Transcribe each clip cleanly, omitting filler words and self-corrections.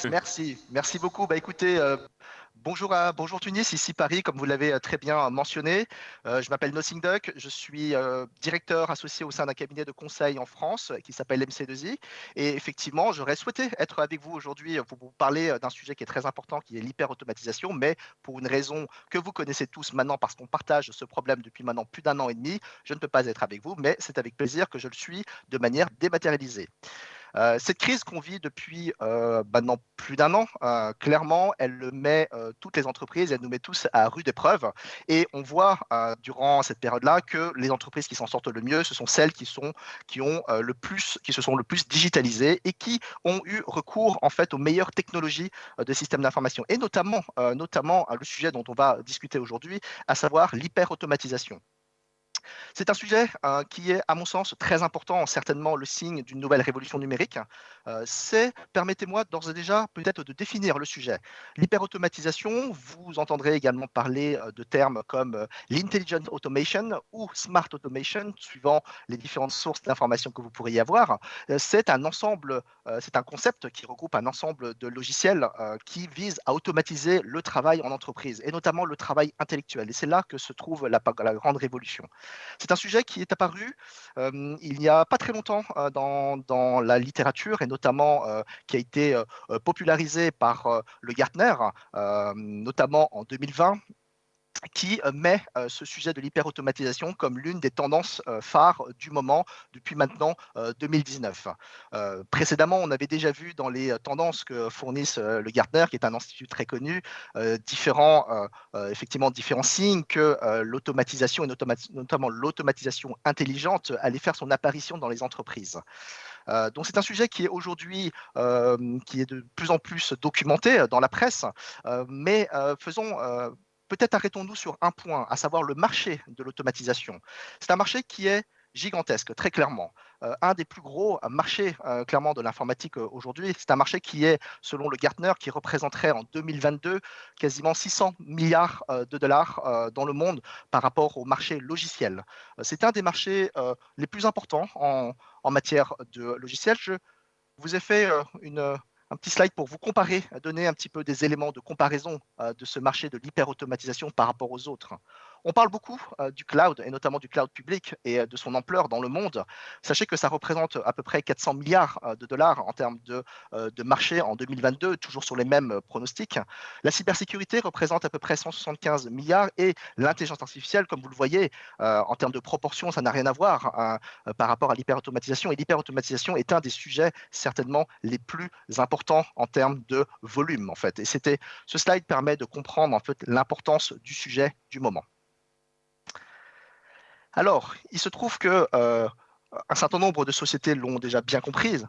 Merci beaucoup. Bah, écoutez, bonjour Tunis, ici Paris, comme vous l'avez très bien mentionné. Je m'appelle Nothing Duck, je suis directeur associé au sein d'un cabinet de conseil en France qui s'appelle MC2I. Et effectivement, j'aurais souhaité être avec vous aujourd'hui pour vous parler d'un sujet qui est très important, qui est l'hyperautomatisation, mais pour une raison que vous connaissez tous maintenant, parce qu'on partage ce problème depuis maintenant plus d'un an et demi, je ne peux pas être avec vous, mais c'est avec plaisir que je le suis de manière dématérialisée. Cette crise qu'on vit depuis maintenant plus d'un an, clairement, elle met toutes les entreprises, elle nous met tous à rude épreuve. Et on voit durant cette période-là que les entreprises qui s'en sortent le mieux, ce sont celles qui se sont le plus digitalisées et qui ont eu recours en fait aux meilleures technologies de systèmes d'information. Et notamment le sujet dont on va discuter aujourd'hui, à savoir l'hyper-automatisation. C'est un sujet qui est, à mon sens, très important, certainement le signe d'une nouvelle révolution numérique. Permettez-moi d'ores et déjà peut-être de définir le sujet. L'hyperautomatisation, vous entendrez également parler de termes comme l'intelligent automation ou smart automation, suivant les différentes sources d'informations que vous pourriez avoir. C'est un concept qui regroupe un ensemble de logiciels qui visent à automatiser le travail en entreprise, et notamment le travail intellectuel. Et c'est là que se trouve la grande révolution. C'est un sujet qui est apparu il n'y a pas très longtemps dans la littérature et notamment qui a été popularisé par le Gartner, notamment en 2020 qui met ce sujet de l'hyperautomatisation comme l'une des tendances phares du moment depuis maintenant 2019. Précédemment, on avait déjà vu dans les tendances que fournissent le Gartner, qui est un institut très connu, effectivement différents signes que l'automatisation et notamment l'automatisation intelligente allait faire son apparition dans les entreprises. Donc c'est un sujet qui est aujourd'hui qui est de plus en plus documenté dans la presse, mais peut-être arrêtons-nous sur un point, à savoir le marché de l'automatisation. C'est un marché qui est gigantesque, très clairement. Un des plus gros marchés, clairement, de l'informatique aujourd'hui. C'est un marché qui est, selon le Gartner, qui représenterait en 2022 quasiment 600 milliards de dollars dans le monde par rapport au marché logiciel. C'est un des marchés les plus importants en matière de logiciel. Je vous ai fait un petit slide pour vous comparer, donner un petit peu des éléments de comparaison de ce marché de l'hyperautomatisation par rapport aux autres. On parle beaucoup du cloud et notamment du cloud public et de son ampleur dans le monde. Sachez que ça représente à peu près 400 milliards de dollars en termes de marché en 2022, toujours sur les mêmes pronostics. La cybersécurité représente à peu près 175 milliards et l'intelligence artificielle, comme vous le voyez, en termes de proportion, ça n'a rien à voir par rapport à l'hyperautomatisation. Et l'hyperautomatisation est un des sujets certainement les plus importants en termes de volume, en fait. Et ce slide permet de comprendre en fait l'importance du sujet du moment. Alors, il se trouve que un certain nombre de sociétés l'ont déjà bien comprise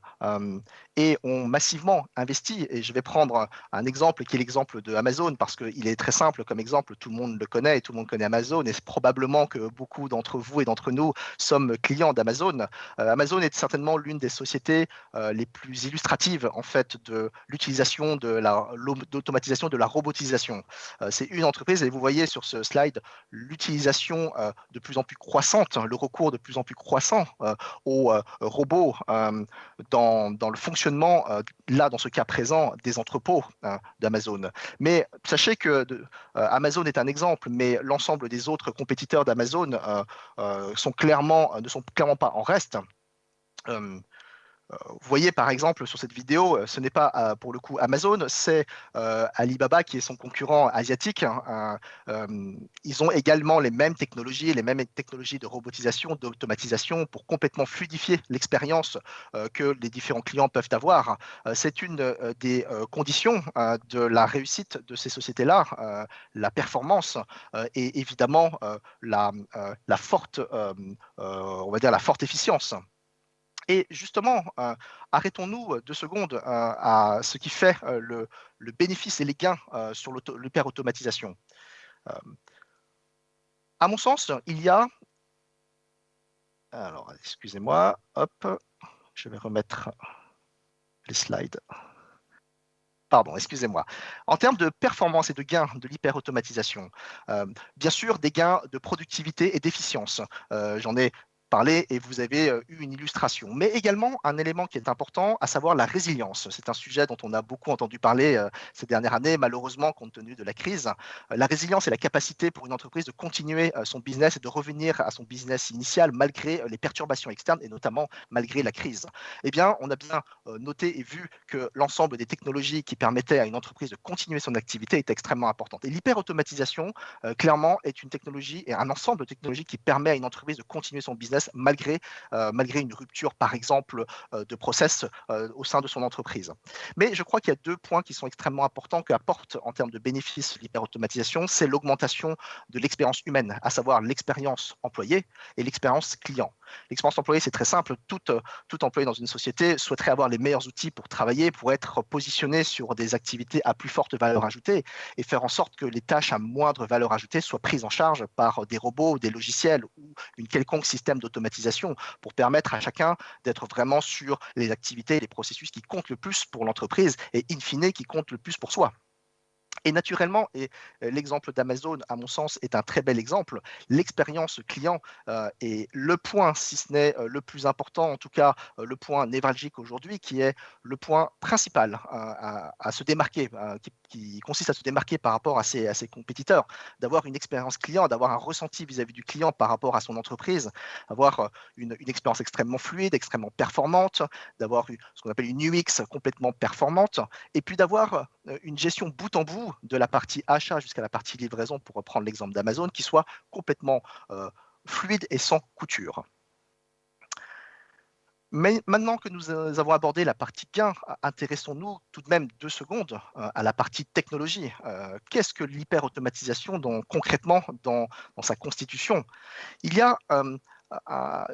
et ont massivement investi. Et je vais prendre un exemple qui est l'exemple de Amazon parce qu'il est très simple comme exemple, tout le monde le connaît et tout le monde connaît Amazon et c'est probablement que beaucoup d'entre vous et d'entre nous sommes clients d'Amazon. Amazon est certainement l'une des sociétés les plus illustratives en fait de l'utilisation de l'automatisation, de la robotisation. C'est une entreprise et vous voyez sur ce slide l'utilisation de plus en plus croissante, le recours de plus en plus croissant aux robots dans le fonctionnement, là, dans ce cas présent, des entrepôts d'Amazon. Mais sachez que Amazon est un exemple, mais l'ensemble des autres compétiteurs d'Amazon ne sont clairement pas en reste. Vous voyez par exemple sur cette vidéo, ce n'est pas pour le coup Amazon, c'est Alibaba qui est son concurrent asiatique. Ils ont également les mêmes technologies de robotisation, d'automatisation pour complètement fluidifier l'expérience que les différents clients peuvent avoir. C'est une des conditions de la réussite de ces sociétés-là, la performance et évidemment la forte, on va dire la forte efficience. Et justement, arrêtons-nous 2 secondes à ce qui fait le bénéfice et les gains sur l'hyperautomatisation. À mon sens, il y a... Alors, excusez-moi, hop, je vais remettre les slides. Pardon, excusez-moi. En termes de performance et de gains de l'hyperautomatisation, bien sûr, des gains de productivité et d'efficience. J'en ai parlé et vous avez eu une illustration. Mais également un élément qui est important, à savoir la résilience. C'est un sujet dont on a beaucoup entendu parler ces dernières années, malheureusement, compte tenu de la crise. La résilience est la capacité pour une entreprise de continuer son business et de revenir à son business initial malgré les perturbations externes et notamment malgré la crise. Eh bien, on a bien noté et vu que l'ensemble des technologies qui permettaient à une entreprise de continuer son activité est extrêmement importante. Et l'hyperautomatisation, clairement, est une technologie et un ensemble de technologies qui permet à une entreprise de continuer son business malgré une rupture, par exemple, de process au sein de son entreprise. Mais je crois qu'il y a deux points qui sont extrêmement importants qu'apporte en termes de bénéfices l'hyperautomatisation, c'est l'augmentation de l'expérience humaine, à savoir l'expérience employée et l'expérience client. L'expérience employée, c'est très simple. Tout employé dans une société souhaiterait avoir les meilleurs outils pour travailler, pour être positionné sur des activités à plus forte valeur ajoutée et faire en sorte que les tâches à moindre valeur ajoutée soient prises en charge par des robots, des logiciels ou une quelconque système d'automatisation pour permettre à chacun d'être vraiment sur les activités et les processus qui comptent le plus pour l'entreprise et in fine qui comptent le plus pour soi. Et naturellement, et l'exemple d'Amazon, à mon sens, est un très bel exemple, l'expérience client est le point, si ce n'est le plus important, en tout cas le point névralgique aujourd'hui, qui est le point principal à se démarquer, qui consiste à se démarquer par rapport à ses compétiteurs, d'avoir une expérience client, d'avoir un ressenti vis-à-vis du client par rapport à son entreprise, avoir une expérience extrêmement fluide, extrêmement performante, d'avoir ce qu'on appelle une UX complètement performante, et puis d'avoir une gestion bout en bout de la partie achat jusqu'à la partie livraison, pour reprendre l'exemple d'Amazon, qui soit complètement fluide et sans couture. Mais maintenant que nous avons abordé la partie gain, intéressons-nous tout de même 2 secondes à la partie technologie. Qu'est-ce que l'hyperautomatisation concrètement dans sa constitution? Il y a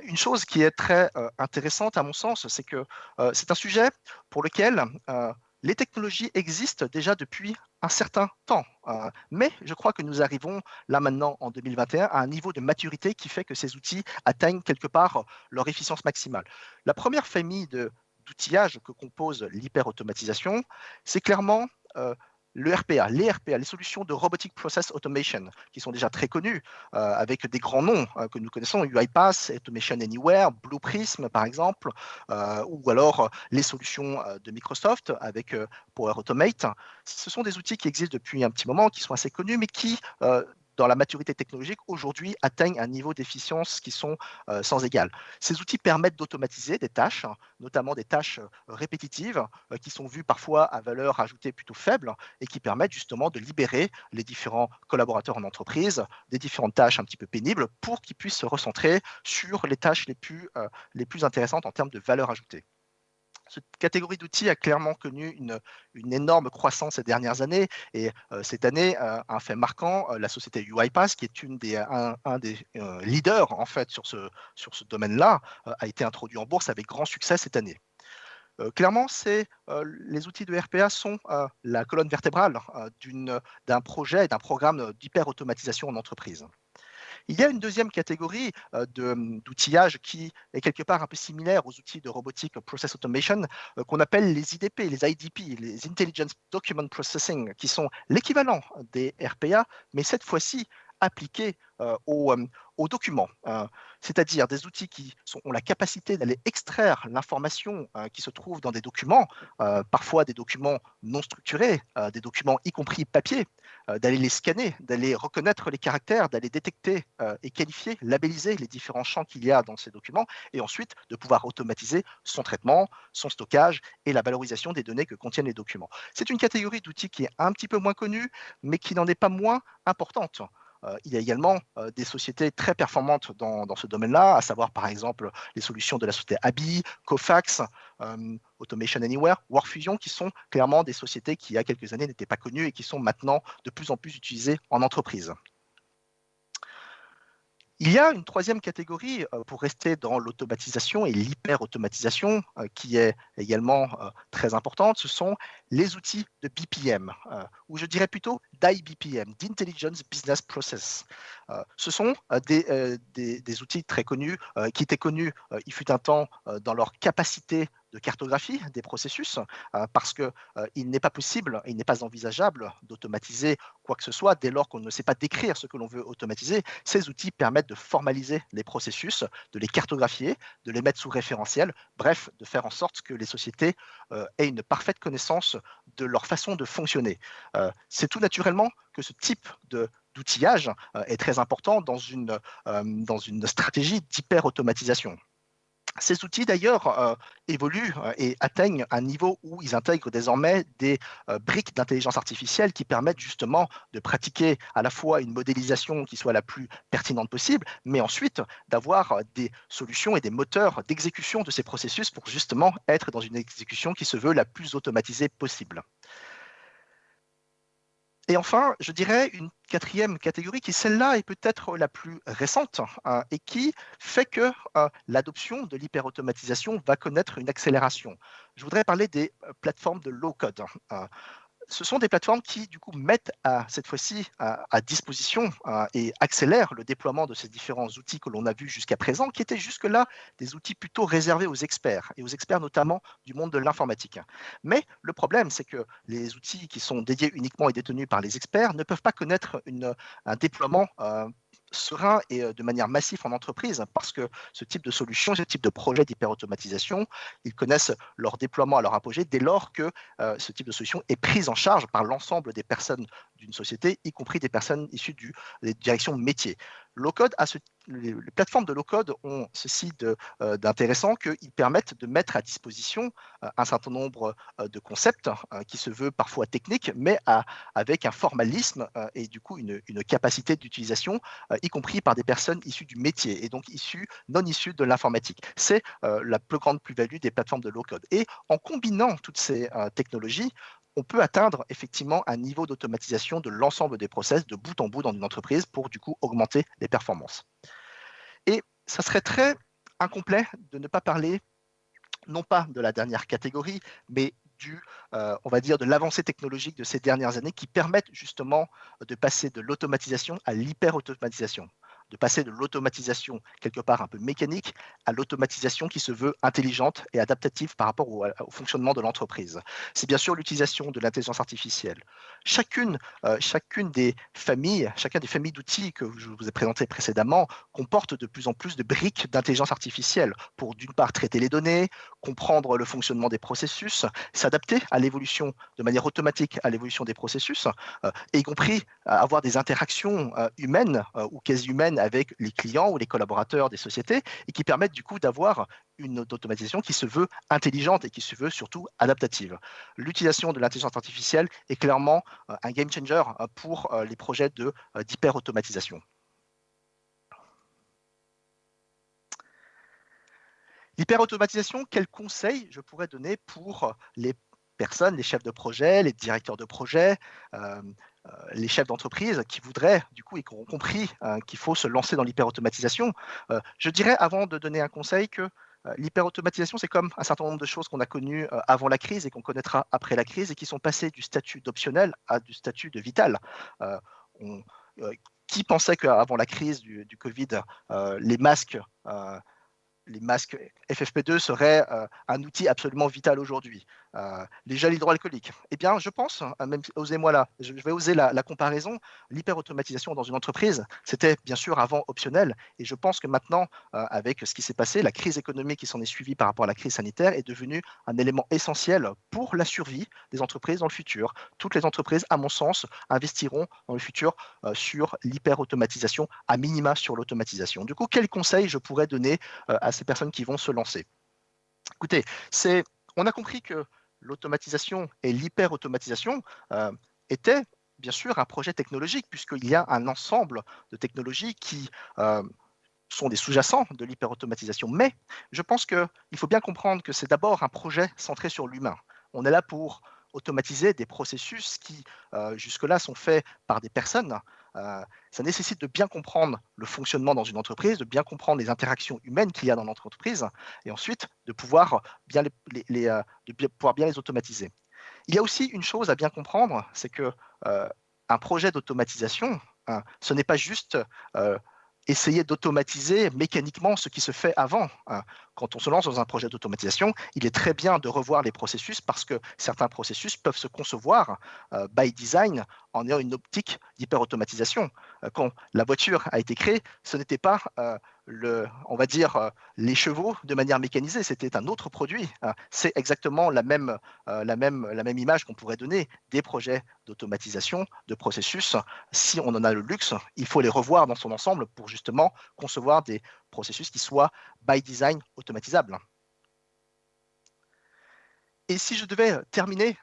une chose qui est très intéressante à mon sens, c'est que c'est un sujet pour lequel les technologies existent déjà depuis un certain temps. Mais je crois que nous arrivons là maintenant en 2021 à un niveau de maturité qui fait que ces outils atteignent quelque part leur efficience maximale. La première famille d'outillage que compose l'hyperautomatisation, c'est clairement le RPA, les RPA, les solutions de Robotic Process Automation, qui sont déjà très connues, avec des grands noms que nous connaissons, UiPath, Automation Anywhere, Blue Prism par exemple, ou alors les solutions de Microsoft avec Power Automate. Ce sont des outils qui existent depuis un petit moment, qui sont assez connus, mais qui, dans la maturité technologique, aujourd'hui atteignent un niveau d'efficience qui sont sans égal. Ces outils permettent d'automatiser des tâches, notamment des tâches répétitives, qui sont vues parfois à valeur ajoutée plutôt faible et qui permettent justement de libérer les différents collaborateurs en entreprise des différentes tâches un petit peu pénibles pour qu'ils puissent se recentrer sur les tâches les plus intéressantes en termes de valeur ajoutée. Cette catégorie d'outils a clairement connu une énorme croissance ces dernières années et cette année, un fait marquant, la société UiPath, qui est un des leaders en fait sur ce domaine-là, a été introduit en bourse avec grand succès cette année. Clairement, les outils de RPA sont la colonne vertébrale d'un projet et d'un programme d'hyper-automatisation en entreprise. Il y a une deuxième catégorie d'outillage qui est quelque part un peu similaire aux outils de Robotic Process Automation qu'on appelle les IDP, les IDP, les Intelligence Document Processing, qui sont l'équivalent des RPA, mais cette fois-ci appliqués aux documents, c'est-à-dire des outils qui ont la capacité d'aller extraire l'information qui se trouve dans des documents, parfois des documents non structurés, des documents y compris papier, d'aller les scanner, d'aller reconnaître les caractères, d'aller détecter et qualifier, labelliser les différents champs qu'il y a dans ces documents, et ensuite de pouvoir automatiser son traitement, son stockage et la valorisation des données que contiennent les documents. C'est une catégorie d'outils qui est un petit peu moins connue, mais qui n'en est pas moins importante. Il y a également des sociétés très performantes dans ce domaine-là, à savoir par exemple les solutions de la société ABI, Cofax, Automation Anywhere, WorkFusion, qui sont clairement des sociétés qui, il y a quelques années, n'étaient pas connues et qui sont maintenant de plus en plus utilisées en entreprise. Il y a une troisième catégorie pour rester dans l'automatisation et l'hyper-automatisation qui est également très importante, ce sont les outils de BPM, ou je dirais plutôt d'IBPM, d'Intelligence Business Process. Ce sont des outils très connus, qui étaient connus, il fut un temps, dans leur capacité de cartographie des processus, parce que il n'est pas possible, il n'est pas envisageable d'automatiser quoi que ce soit dès lors qu'on ne sait pas décrire ce que l'on veut automatiser. Ces outils permettent de formaliser les processus, de les cartographier, de les mettre sous référentiel, bref, de faire en sorte que les sociétés aient une parfaite connaissance de leur façon de fonctionner. C'est tout naturellement que ce type d'outillage est très important dans une stratégie d'hyper-automatisation. Ces outils d'ailleurs évoluent et atteignent un niveau où ils intègrent désormais des briques d'intelligence artificielle qui permettent justement de pratiquer à la fois une modélisation qui soit la plus pertinente possible, mais ensuite d'avoir des solutions et des moteurs d'exécution de ces processus pour justement être dans une exécution qui se veut la plus automatisée possible. Et enfin, je dirais une quatrième catégorie qui, celle-là, est peut-être la plus récente et qui fait que l'adoption de l'hyperautomatisation va connaître une accélération. Je voudrais parler des plateformes de low-code. Ce sont des plateformes qui, du coup, mettent cette fois-ci à disposition et accélèrent le déploiement de ces différents outils que l'on a vus jusqu'à présent, qui étaient jusque-là des outils plutôt réservés aux experts, et aux experts notamment du monde de l'informatique. Mais le problème, c'est que les outils qui sont dédiés uniquement et détenus par les experts ne peuvent pas connaître un déploiement serein et de manière massive en entreprise, parce que ce type de solution, ce type de projet d'hyperautomatisation, ils connaissent leur déploiement à leur apogée dès lors que ce type de solution est prise en charge par l'ensemble des personnes d'une société, y compris des personnes issues des directions métiers. Low-code les plateformes de low-code ont ceci d'intéressant qu'ils permettent de mettre à disposition un certain nombre de concepts qui se veut parfois techniques, mais avec un formalisme et du coup une capacité d'utilisation, y compris par des personnes issues du métier et donc non issues de l'informatique. C'est la plus grande plus-value des plateformes de low-code. Et en combinant toutes ces technologies, on peut atteindre effectivement un niveau d'automatisation de l'ensemble des process de bout en bout dans une entreprise pour du coup augmenter les performances. Et ça serait très incomplet de ne pas parler non pas de la dernière catégorie, mais on va dire de l'avancée technologique de ces dernières années qui permettent justement de passer de l'automatisation à l'hyper-automatisation, de passer de l'automatisation quelque part un peu mécanique à l'automatisation qui se veut intelligente et adaptative par rapport au fonctionnement de l'entreprise. C'est bien sûr l'utilisation de l'intelligence artificielle. Chacun des familles d'outils que je vous ai présentés précédemment comporte de plus en plus de briques d'intelligence artificielle pour d'une part traiter les données, comprendre le fonctionnement des processus, s'adapter à l'évolution de manière automatique à l'évolution des processus, et y compris avoir des interactions humaines ou quasi humaines avec les clients ou les collaborateurs des sociétés et qui permettent du coup d'avoir une automatisation qui se veut intelligente et qui se veut surtout adaptative. L'utilisation de l'intelligence artificielle est clairement un game changer pour les projets d'hyper-automatisation. L'hyper-automatisation, quels conseils je pourrais donner pour les personnes, les chefs de projet, les directeurs de projet, les chefs d'entreprise qui voudraient, du coup, et qui auront compris qu'il faut se lancer dans l'hyper-automatisation? Je dirais, avant de donner un conseil, que l'hyper-automatisation, c'est comme un certain nombre de choses qu'on a connues avant la crise et qu'on connaîtra après la crise et qui sont passées du statut d'optionnel à du statut de vital. Qui pensait qu'avant la crise du Covid, les masques FFP2 seraient un outil absolument vital aujourd'hui. Les gels hydroalcooliques. Eh bien, je pense, même osez-moi là, je vais oser la comparaison, l'hyper-automatisation dans une entreprise, c'était bien sûr avant optionnel. Et je pense que maintenant, avec ce qui s'est passé, la crise économique qui s'en est suivie par rapport à la crise sanitaire est devenue un élément essentiel pour la survie des entreprises dans le futur. Toutes les entreprises, à mon sens, investiront dans le futur sur l'hyper-automatisation, à minima sur l'automatisation. Du coup, quels conseils je pourrais donner à ces personnes qui vont se lancer? Écoutez, on a compris que l'automatisation et l'hyper-automatisation étaient bien sûr un projet technologique, puisqu'il y a un ensemble de technologies qui sont des sous-jacents de l'hyper-automatisation. Mais je pense qu'il faut bien comprendre que c'est d'abord un projet centré sur l'humain. On est là pour automatiser des processus qui, jusque-là, sont faits par des personnes. Ça nécessite de bien comprendre le fonctionnement dans une entreprise, de bien comprendre les interactions humaines qu'il y a dans l'entreprise, et ensuite de pouvoir bien les automatiser. Il y a aussi une chose à bien comprendre, c'est que un projet d'automatisation, ce n'est pas juste essayer d'automatiser mécaniquement ce qui se fait avant. Quand on se lance dans un projet d'automatisation, il est très bien de revoir les processus parce que certains processus peuvent se concevoir by design en ayant une optique d'hyper-automatisation. Quand la voiture a été créée, ce n'était pas on va dire, les chevaux de manière mécanisée, c'était un autre produit. C'est exactement la même image qu'on pourrait donner des projets d'automatisation, de processus. Si on en a le luxe, il faut les revoir dans son ensemble pour justement concevoir des processus qui soient by design automatisables. Et si je devais terminer,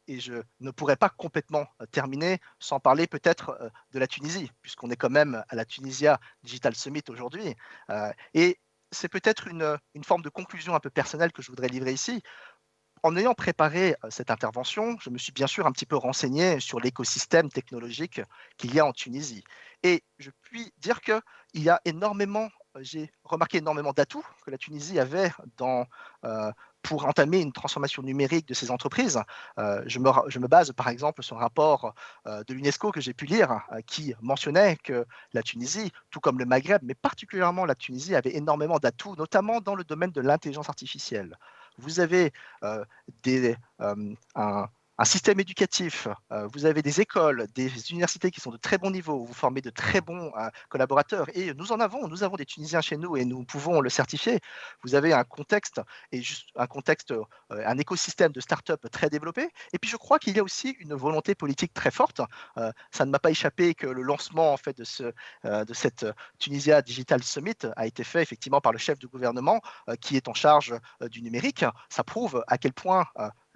et je ne pourrais pas complètement terminer sans parler peut-être de la Tunisie, puisqu'on est quand même à la Tunisia Digital Summit aujourd'hui. Et c'est peut-être une forme de conclusion un peu personnelle que je voudrais livrer ici. En ayant préparé cette intervention, je me suis bien sûr un petit peu renseigné sur l'écosystème technologique qu'il y a en Tunisie. Et je puis dire qu'il y a énormément, j'ai remarqué énormément d'atouts que la Tunisie avait pour entamer une transformation numérique de ses entreprises. Je me base par exemple sur un rapport de l'UNESCO que j'ai pu lire qui mentionnait que la Tunisie, tout comme le Maghreb, mais particulièrement la Tunisie, avait énormément d'atouts, notamment dans le domaine de l'intelligence artificielle. Vous avez un système éducatif, vous avez des écoles, des universités qui sont de très bons niveaux, vous formez de très bons collaborateurs et nous avons des Tunisiens chez nous et nous pouvons le certifier. Vous avez un contexte, un écosystème de start-up très développé et puis je crois qu'il y a aussi une volonté politique très forte. Ça ne m'a pas échappé que le lancement en fait, de cette Tunisia Digital Summit a été fait effectivement par le chef du gouvernement qui est en charge du numérique. Ça prouve à quel point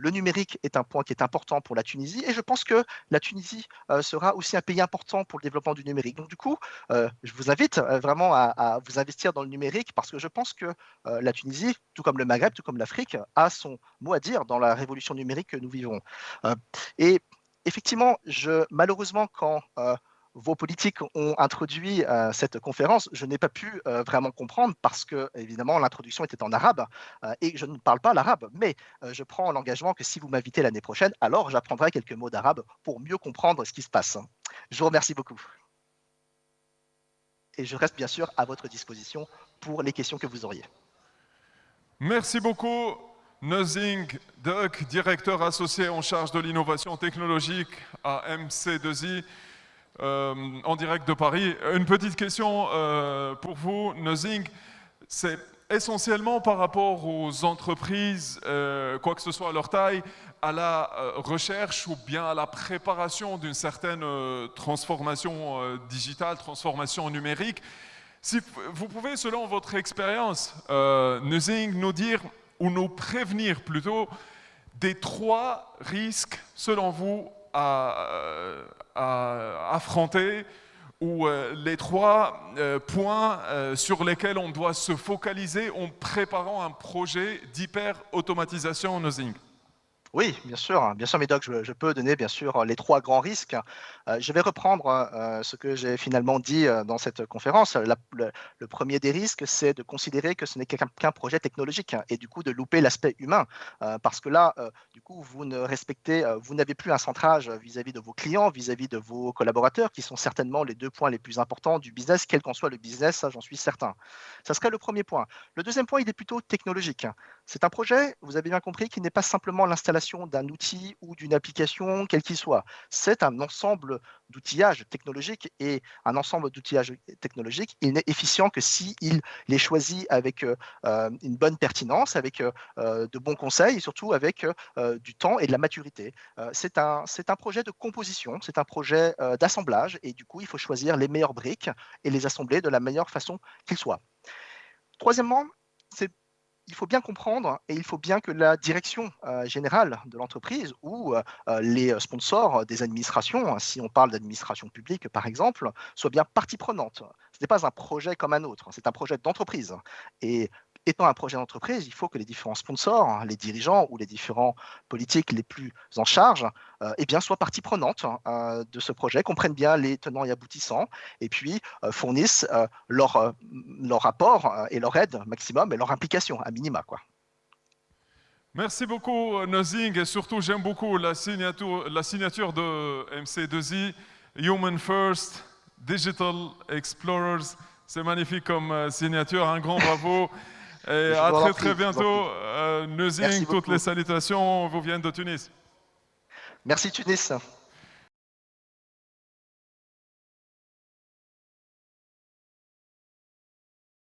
le numérique est un point qui est important pour la Tunisie et je pense que la Tunisie sera aussi un pays important pour le développement du numérique. Donc du coup, je vous invite vraiment à vous investir dans le numérique parce que je pense que la Tunisie, tout comme le Maghreb, tout comme l'Afrique, a son mot à dire dans la révolution numérique que nous vivons. Et effectivement, malheureusement, quand vos politiques ont introduit cette conférence, je n'ai pas pu vraiment comprendre parce que, évidemment, l'introduction était en arabe et je ne parle pas l'arabe, mais je prends l'engagement que si vous m'invitez l'année prochaine, alors j'apprendrai quelques mots d'arabe pour mieux comprendre ce qui se passe. Je vous remercie beaucoup. Et je reste bien sûr à votre disposition pour les questions que vous auriez. Merci beaucoup, Nozing Duk, directeur associé en charge de l'innovation technologique à MC2I. En direct de Paris. Une petite question pour vous, Nozing. C'est essentiellement par rapport aux entreprises, quoi que ce soit à leur taille, à la recherche ou bien à la préparation d'une certaine transformation digitale, transformation numérique. Si vous pouvez, selon votre expérience, Nozing, nous dire ou nous prévenir plutôt des 3 risques, selon vous, à affronter ou les 3 points sur lesquels on doit se focaliser en préparant un projet d'hyper-automatisation en Nozing. Oui, bien sûr, Médoc, je peux donner bien sûr les 3 grands risques. Je vais reprendre ce que j'ai finalement dit dans cette conférence. Le premier des risques, c'est de considérer que ce n'est qu'un projet technologique et du coup de louper l'aspect humain. Parce que là, du coup, vous n'avez plus un centrage vis-à-vis de vos clients, vis-à-vis de vos collaborateurs, qui sont certainement les 2 points les plus importants du business, quel qu'en soit le business, ça j'en suis certain. Ça serait le premier point. Le deuxième point, il est plutôt technologique. C'est un projet, vous avez bien compris, qui n'est pas simplement l'installation d'un outil ou d'une application, quel qu'il soit. C'est un ensemble d'outillages technologiques et un ensemble d'outillages technologiques, il n'est efficient que s'il est choisi avec une bonne pertinence, avec de bons conseils et surtout avec du temps et de la maturité. C'est un projet de composition, c'est un projet d'assemblage et du coup, il faut choisir les meilleures briques et les assembler de la meilleure façon qu'il soit. Troisièmement, il faut bien comprendre et il faut bien que la direction générale de l'entreprise ou les sponsors des administrations, si on parle d'administration publique par exemple, soient bien partie prenante. Ce n'est pas un projet comme un autre, c'est un projet d'entreprise. Et étant un projet d'entreprise, il faut que les différents sponsors, les dirigeants ou les différents politiques les plus en charge eh bien, soient partie prenante de ce projet, comprennent bien les tenants et aboutissants et puis fournissent leur apport et leur aide maximum et leur implication à minima, quoi. Merci beaucoup, Nozing, et surtout j'aime beaucoup la signature de MC2I, Human First, Digital Explorers. C'est magnifique comme signature, un grand bravo. Et Je à vous en très prie, très je vous en bientôt. Merci Nuzing, toutes beaucoup. les salutations vous viennent de Tunis. Merci Tunis.